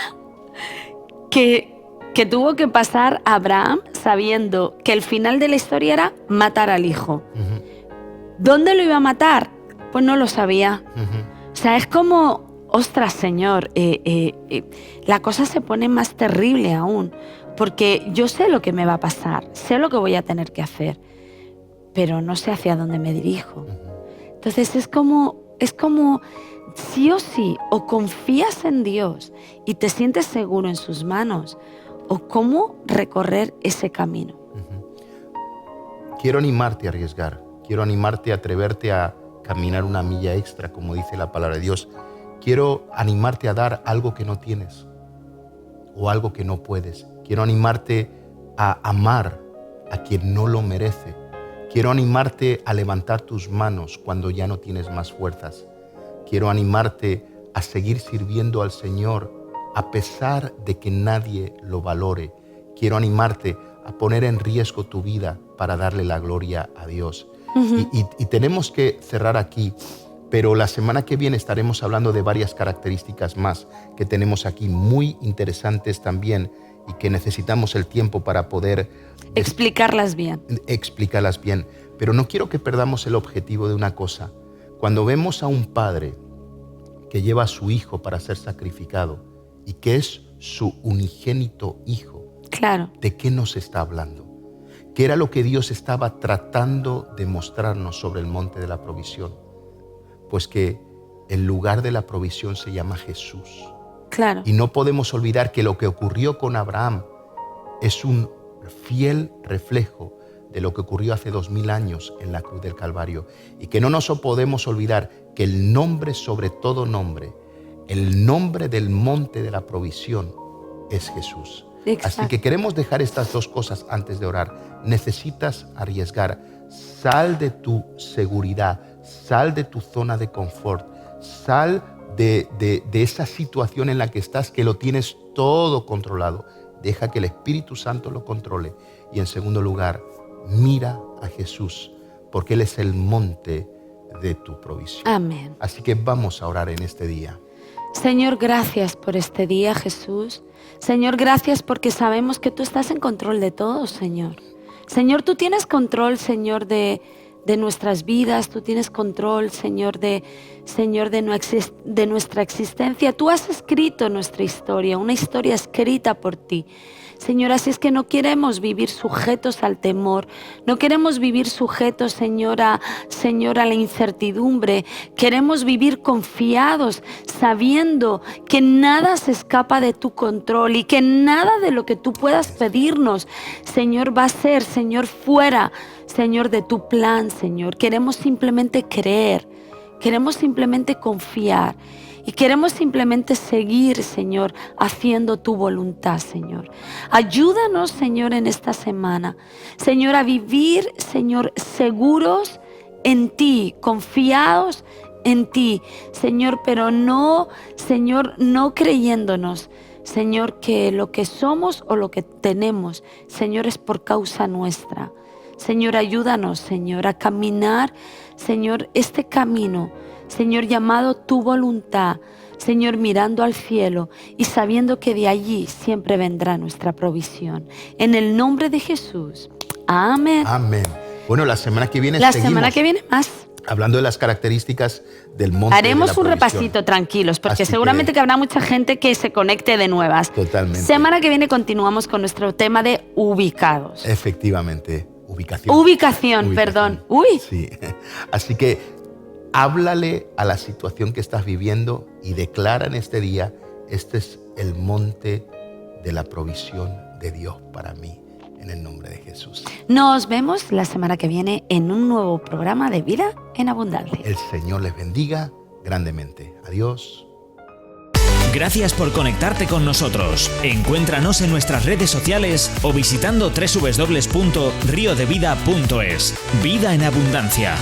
que tuvo que pasar Abraham sabiendo que el final de la historia era matar al hijo. ¿Dónde lo iba a matar? Pues no lo sabía. O sea, es como, ostras, Señor, la cosa se pone más terrible aún, porque yo sé lo que me va a pasar, sé lo que voy a tener que hacer, pero no sé hacia dónde me dirijo. Entonces es como Es como sí o sí, o confías en Dios y te sientes seguro en sus manos, o cómo recorrer ese camino. Quiero animarte a arriesgar, quiero animarte a atreverte a caminar una milla extra, como dice la palabra de Dios. Quiero animarte a dar algo que no tienes o algo que no puedes. Quiero animarte a amar a quien no lo merece. Quiero animarte a levantar tus manos cuando ya no tienes más fuerzas. Quiero animarte a seguir sirviendo al Señor a pesar de que nadie lo valore. Quiero animarte a poner en riesgo tu vida para darle la gloria a Dios. Y tenemos que cerrar aquí, pero la semana que viene estaremos hablando de varias características más que tenemos aquí, muy interesantes también, y que necesitamos el tiempo para poder explicarlas bien. Pero no quiero que perdamos el objetivo de una cosa. Cuando vemos a un padre que lleva a su hijo para ser sacrificado y que es su unigénito hijo, claro, ¿de qué nos está hablando? ¿Qué era lo que Dios estaba tratando de mostrarnos sobre el monte de la provisión? Pues que el lugar de la provisión se llama Jesús. Claro. Y no podemos olvidar que lo que ocurrió con Abraham es un fiel reflejo de lo que ocurrió hace 2000 años en la cruz del Calvario. Y que no nos podemos olvidar que el nombre sobre todo nombre, el nombre del monte de la provisión es Jesús. Exacto. Así que queremos dejar estas dos cosas antes de orar. Necesitas arriesgar. Sal de tu seguridad, sal de tu zona de confort, sal de esa situación en la que estás, que lo tienes todo controlado. Deja que el Espíritu Santo lo controle. Y en segundo lugar, mira a Jesús, porque Él es el monte de tu provisión. Amén. Así que vamos a orar en este día. Señor, gracias por este día, Jesús. Señor, gracias porque sabemos que tú estás en control de todo, Señor. Señor, tú tienes control, Señor, de nuestras vidas. Tú tienes control, Señor, de nuestra existencia. Tú has escrito nuestra historia, una historia escrita por ti. Señor, así es que no queremos vivir sujetos al temor, no queremos vivir sujetos, Señor, a la incertidumbre. Queremos vivir confiados, sabiendo que nada se escapa de tu control y que nada de lo que tú puedas pedirnos, Señor, va a ser, Señor, fuera, Señor, de tu plan, Señor. Queremos simplemente creer, queremos simplemente confiar. Y queremos simplemente seguir, Señor, haciendo tu voluntad, Señor. Ayúdanos, Señor, en esta semana, Señor, a vivir, Señor, seguros en ti, confiados en ti, Señor, pero no, Señor, no creyéndonos, Señor, que lo que somos o lo que tenemos, Señor, es por causa nuestra. Señor, ayúdanos, Señor, a caminar, Señor, este camino, Señor, llamado tu voluntad, Señor, mirando al cielo y sabiendo que de allí siempre vendrá nuestra provisión. En el nombre de Jesús. Amén. Amén. Bueno, la semana que viene semana que viene más. Hablando de las características del monte. Haremos de la un provisión. repasito, tranquilos, porque Así seguramente que habrá mucha gente que se conecte de nuevas. Totalmente. Semana que viene continuamos con nuestro tema de ubicados. Efectivamente, ubicación. Ubicación, perdón. Uy. Sí. Así que háblale a la situación que estás viviendo y declara en este día: este es el monte de la provisión de Dios para mí, en el nombre de Jesús. Nos vemos la semana que viene en un nuevo programa de Vida en Abundancia. El Señor les bendiga grandemente. Adiós. Gracias por conectarte con nosotros. Encuéntranos en nuestras redes sociales o visitando www.riodevida.es. Vida en Abundancia.